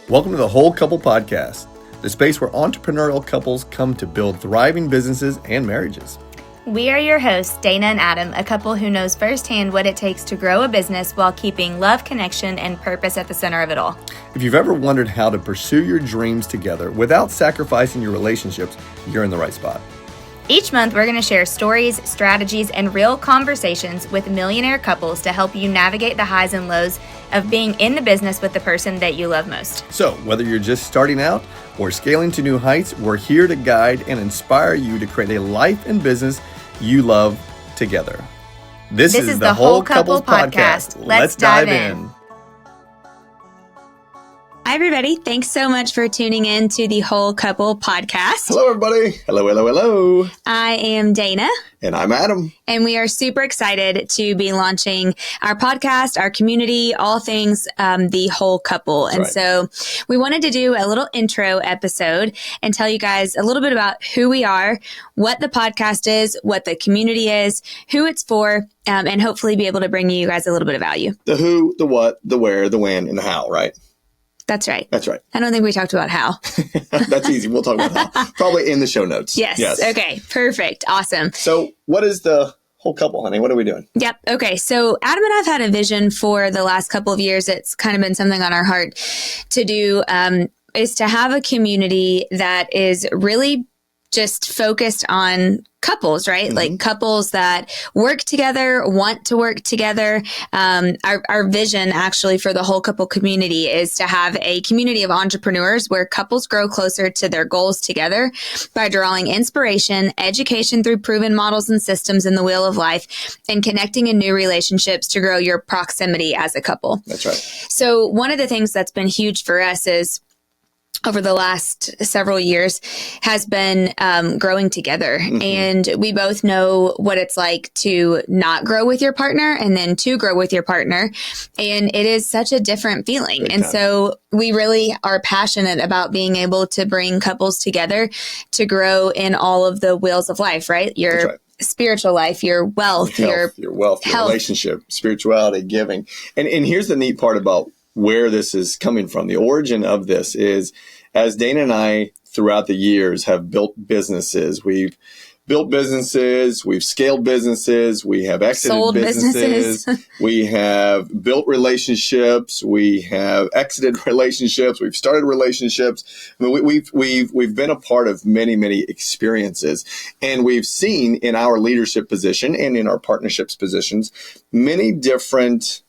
Welcome to the Whole Couple Podcast, the space where entrepreneurial couples come to build thriving businesses and marriages. We are your hosts, Dana and Adam, a couple who knows firsthand what it takes to grow a business while keeping love, connection, and purpose at the center of it all. If you've ever wondered how to pursue your dreams together without sacrificing your relationships, you're in the right spot. Each month, we're going to share stories, strategies, and real conversations with millionaire couples to help you navigate the highs and lows of being in the business with the person that you love most. So, whether you're just starting out or scaling to new heights, we're here to guide and inspire you to create a life and business you love together. This is the Whole Couples Podcast. Let's dive in. Hi, everybody. Thanks so much for tuning in to the Whole Couple Podcast. Hello, everybody. Hello. I am Dana. And I'm Adam. And we are super excited to be launching our podcast, our community, all things the Whole Couple. That's and right. So we wanted to do a little intro episode and tell you guys a little bit about who we are, what the podcast is, what the community is, who it's for, and hopefully be able to bring you guys a little bit of value. The who, the what, the where, the when, and the how, right? That's right. That's right. I don't think we talked about how. That's easy. We'll talk about how. Probably in the show notes. Yes. Okay. Perfect. Awesome. So what is the Whole Couple, honey? What are we doing? Yep. Okay. So Adam and I've had a vision for the last couple of years. It's kind of been something on our heart to do, is to have a community that is really just focused on couples, right? Mm-hmm. Like couples that work together, want to work together. Our vision actually for the Whole Couple community is to have a community of entrepreneurs where couples grow closer to their goals together by drawing inspiration, education through proven models and systems in the wheel of life, and connecting in new relationships to grow your proximity as a couple. That's right. So one of the things that's been huge for us is over the last several years has been growing together. Mm-hmm. And we both know what it's like to not grow with your partner and then to grow with your partner. And it is such a different feeling. Big and time. So we really are passionate about being able to bring couples together to grow in all of the wheels of life, right? That's right. Spiritual life, your wealth, your wealth, your health. relationship, spirituality, giving. And here's the neat part about where this is coming from. The origin of this is, as Dana and I throughout the years have built businesses, we've built businesses, we've scaled businesses, we have exited Sold businesses, we have built relationships, we have exited relationships, we've started relationships. I mean, we've been a part of many experiences, and we've seen in our leadership position and in our partnerships positions many different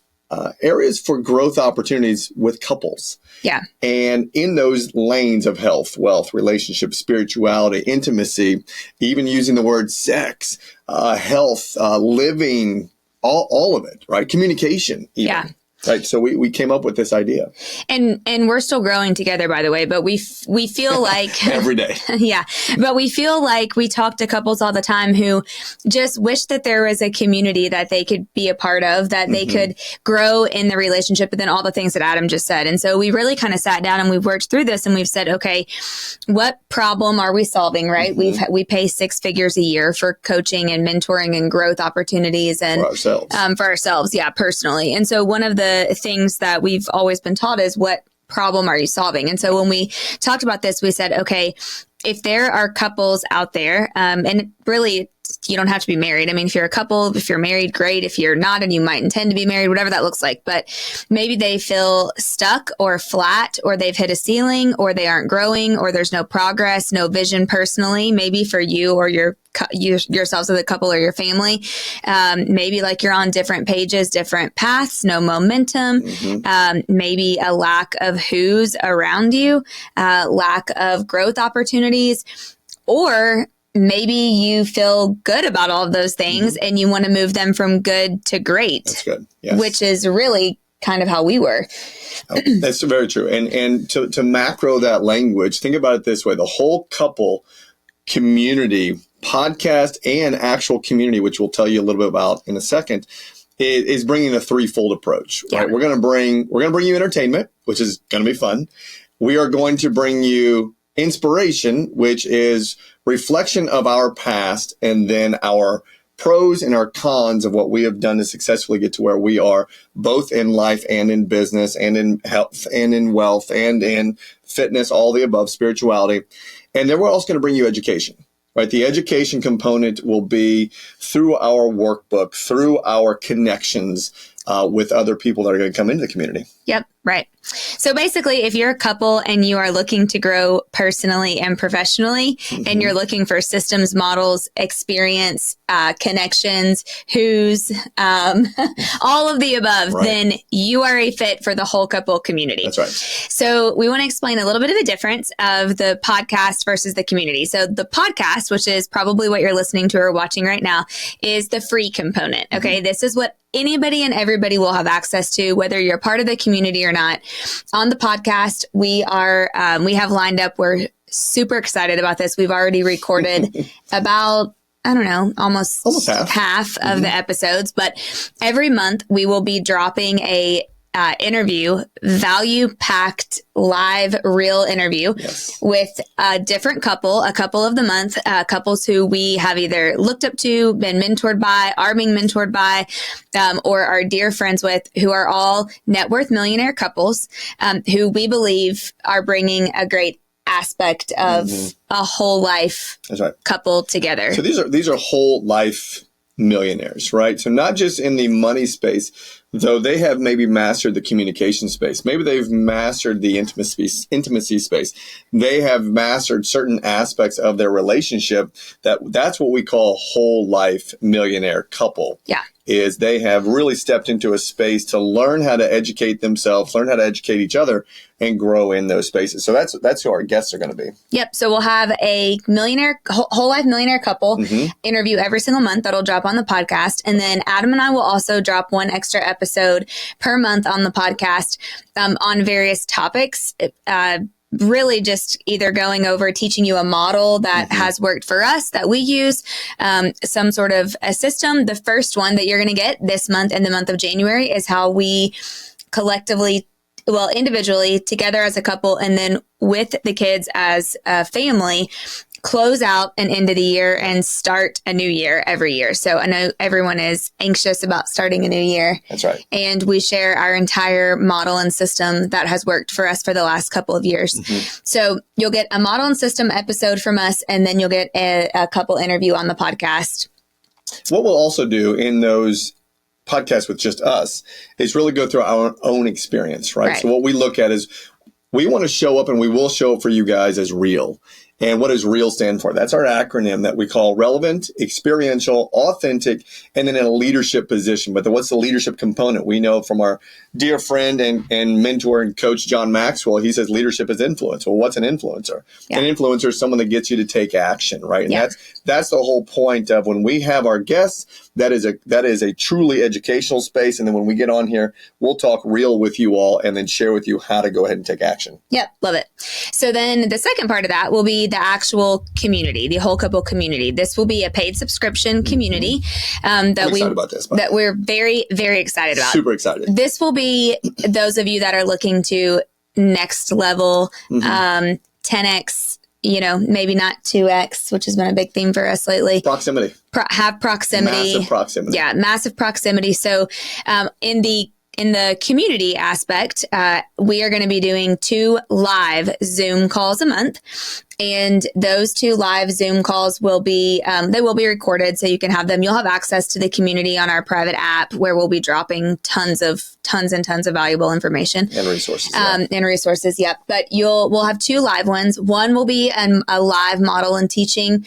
areas for growth opportunities with couples. Yeah. And in those lanes of health, wealth, relationship, spirituality, intimacy, even using the word sex, health, living, all of it, right? Communication, even. Yeah. Right. So we came up with this idea. And we're still growing together, by the way, but we feel like every day. Yeah. But we feel like we talk to couples all the time who just wish that there was a community that they could be a part of, that they could grow in the relationship, but then all the things that Adam just said. And so we really kind of sat down and we've worked through this and we've said, okay, what problem are we solving, right? We pay 6 figures a year for coaching and mentoring and growth opportunities and for ourselves. Yeah, personally. And so one of the things that we've always been taught is, what problem are you solving? And so when we talked about this, we said, okay, if there are couples out there, and really, you don't have to be married. I mean, if you're a couple, if you're married, great. If you're not and you might intend to be married, whatever that looks like. But maybe they feel stuck or flat, or they've hit a ceiling, or they aren't growing, or there's no progress, no vision personally, maybe for you or yourselves as a couple or your family. Maybe like you're on different pages, different paths, no momentum, maybe a lack of who's around you, lack of growth opportunities, or maybe you feel good about all of those things and you want to move them from good to great. That's good. Yes. Which is really kind of how we were. That's very true. And to macro that language, think about it this way: the Whole Couple community, podcast and actual community, which we'll tell you a little bit about in a second, is bringing a threefold approach. Right? We're going to bring you entertainment, which is going to be fun. We are going to bring you inspiration, which is reflection of our past and then our pros and our cons of what we have done to successfully get to where we are, both in life and in business and in health and in wealth and in fitness, all the above, spirituality. And then we're also going to bring you education, right? The education component will be through our workbook, through our connections with other people that are going to come into the community. Yep. Right. So basically, if you're a couple and you are looking to grow personally and professionally, and you're looking for systems, models, experience, connections, all of the above, then you are a fit for the whole couple community. That's right. So we want to explain a little bit of the difference of the podcast versus the community. So the podcast, which is probably what you're listening to or watching right now, is the free component. Okay. This is what anybody and everybody will have access to, whether you're a part of the community or not. On the podcast, we have lined up. We're super excited about this. We've already recorded about, I don't know, almost half of the episodes. But every month we will be dropping a interview, value-packed, live, real interview with a different couple, a couple of the month, couples who we have either looked up to, been mentored by, are being mentored by, or are dear friends with, who are all net worth millionaire couples who we believe are bringing a great aspect of a whole life couple together. So these are whole life millionaires, right? So not just in the money space, though they have maybe mastered the communication space. Maybe they've mastered the intimacy space. They have mastered certain aspects of their relationship. That's what we call whole life millionaire couple. Yeah. Is they have really stepped into a space to learn how to educate themselves, learn how to educate each other, and grow in those spaces. So that's who our guests are going to be. Yep. So we'll have a whole life millionaire couple interview every single month that'll drop on the podcast. And then Adam and I will also drop one extra episode per month on the podcast on various topics. Really just either going over teaching you a model that has worked for us that we use, some sort of a system. The first one that you're going to get this month in the month of January is how we collectively, individually, together as a couple, and then with the kids as a family, close out an end of the year and start a new year every year. So I know everyone is anxious about starting a new year. That's right. And we share our entire model and system that has worked for us for the last couple of years. So you'll get a model and system episode from us, and then you'll get a couple interview on the podcast. What we'll also do in those podcasts with just us is really go through our own experience, right? So what we look at is we want to show up, and we will show up for you guys as real. And what does REAL stand for? That's our acronym that we call relevant, experiential, authentic, and then in a leadership position. But what's the leadership component? We know from our dear friend and mentor and coach, John Maxwell, he says leadership is influence. Well, what's an influencer? An influencer is someone that gets you to take action, right? And that's the whole point of when we have our guests, that is a truly educational space. And then when we get on here, we'll talk real with you all and then share with you how to go ahead and take action. Yep. Love it. So then the second part of that will be the actual community, the whole couple community. This will be a paid subscription community that we're very, very excited about. Super excited. This will be those of you that are looking to next level, 10x, maybe not 2x, which has been a big theme for us lately. Proximity. Have proximity. Massive proximity. Yeah, massive proximity. So in the community aspect, we are going to be doing 2 live Zoom calls a month. And those 2 live Zoom calls will be, they will be recorded so you can have them. You'll have access to the community on our private app where we'll be dropping tons and tons of valuable information. And resources. Yep. But we'll have 2 live ones. One will be a live model and teaching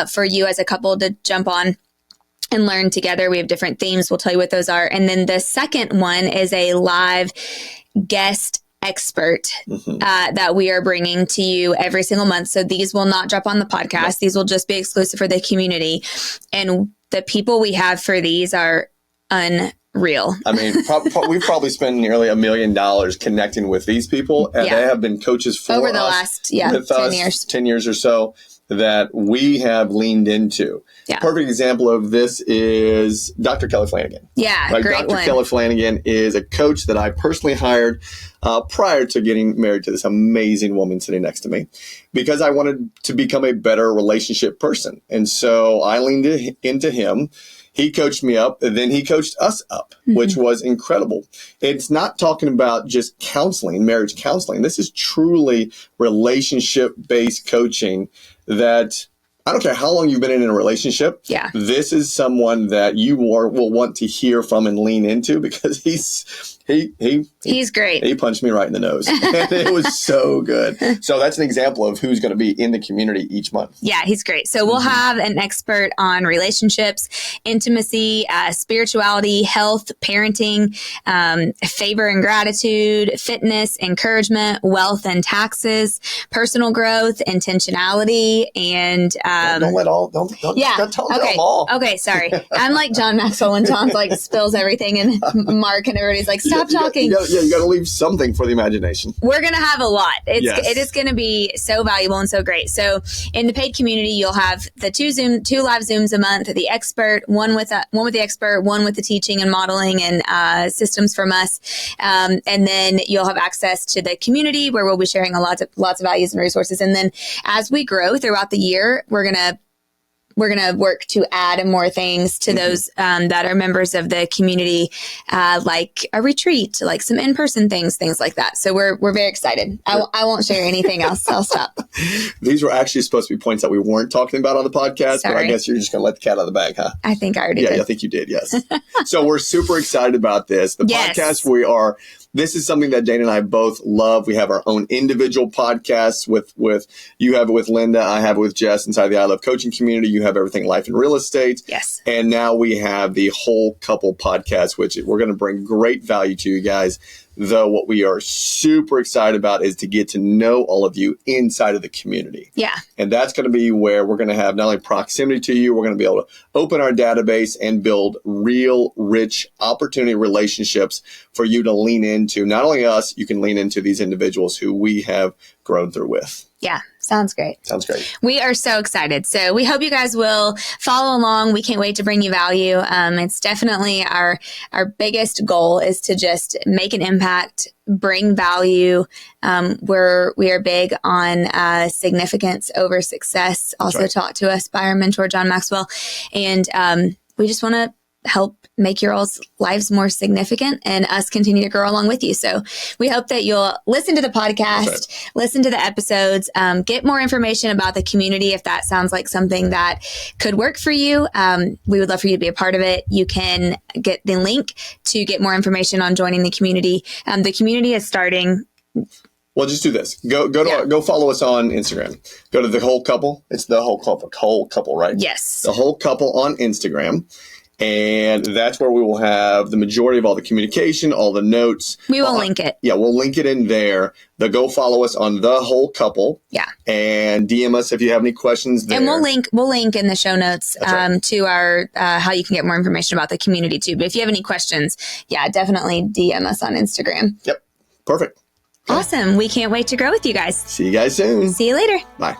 for you as a couple to jump on and learn together. We have different themes. We'll tell you what those are. And then the second one is a live guest expert that we are bringing to you every single month. So these will not drop on the podcast. These will just be exclusive for the community. And the people we have for these are unreal. I mean, we've probably spent nearly $1 million connecting with these people. And they have been coaches for over the last 10 years. 10 years or so. that we have leaned into. Yeah. Perfect example of this is Dr. Kelly Flanagan. Yeah, Right? great Dr. one. Kelly Flanagan is a coach that I personally hired prior to getting married to this amazing woman sitting next to me, because I wanted to become a better relationship person. And so I leaned into him. He coached me up, and then he coached us up, which was incredible. It's not talking about just counseling, marriage counseling. This is truly relationship-based coaching that I don't care how long you've been in a relationship. Yeah. This is someone that you will want to hear from and lean into, because he's great. He punched me right in the nose. It was so good. So that's an example of who's going to be in the community each month. Yeah, he's great. So we'll have an expert on relationships, intimacy, spirituality, health, parenting, favor and gratitude, fitness, encouragement, wealth and taxes, personal growth, intentionality, and Don't tell them all. Okay, sorry. I'm like John Maxwell when John's like spills everything, and Mark and everybody's like, stop talking. You got to leave something for the imagination. We're going to have a lot. It is going to be so valuable and so great. So in the paid community, you'll have the two live Zooms a month, the expert, one with the expert, one with the teaching and modeling and systems from us. And then you'll have access to the community where we'll be sharing lots of values and resources. And then as we grow throughout the year, we're going to work to add more things to those that are members of the community, like a retreat, like some in-person things like that. So we're very excited. I won't share anything else. I'll stop. These were actually supposed to be points that we weren't talking about on the podcast, Sorry. but I guess you're just going to let the cat out of the bag, huh? I think I already did. Yeah, I think you did, yes. So we're super excited about this. The podcast, this is something that Dana and I both love. We have our own individual podcasts with you have it with Linda, I have it with Jess inside the I Love Coaching community. You have Everything Life and Real Estate. Yes. And now we have the Whole Couple podcast, which we're going to bring great value to you guys. Though what we are super excited about is to get to know all of you inside of the community. Yeah. And that's going to be where we're going to have not only proximity to you, we're going to be able to open our database and build real, rich opportunity relationships for you to lean into. Not only us, you can lean into these individuals who we have grown through with. Yeah. Sounds great. Sounds great. We are so excited. So we hope you guys will follow along. We can't wait to bring you value. It's definitely our biggest goal is to just make an impact, bring value. We are big on significance over success, also taught to us by our mentor, John Maxwell. And we just want to help make your all's lives more significant and us continue to grow along with you. So we hope that you'll listen to the podcast, listen to the episodes, get more information about the community if that sounds like something that could work for you. We would love for you to be a part of it. You can get the link to get more information on joining the community. The community is starting. Well, just do this. Go follow us on Instagram. Go to The Whole Couple. It's The Whole Couple, right? Yes. The Whole Couple on Instagram. And that's where we will have the majority of all the communication, all the notes. We will link it. Yeah, we'll link it in there. Go follow us on The Whole Couple. Yeah. And DM us if you have any questions there. And we'll link in the show notes to our how you can get more information about the community too. But if you have any questions, definitely DM us on Instagram. Yep. Perfect. Awesome. We can't wait to grow with you guys. See you guys soon. See you later. Bye.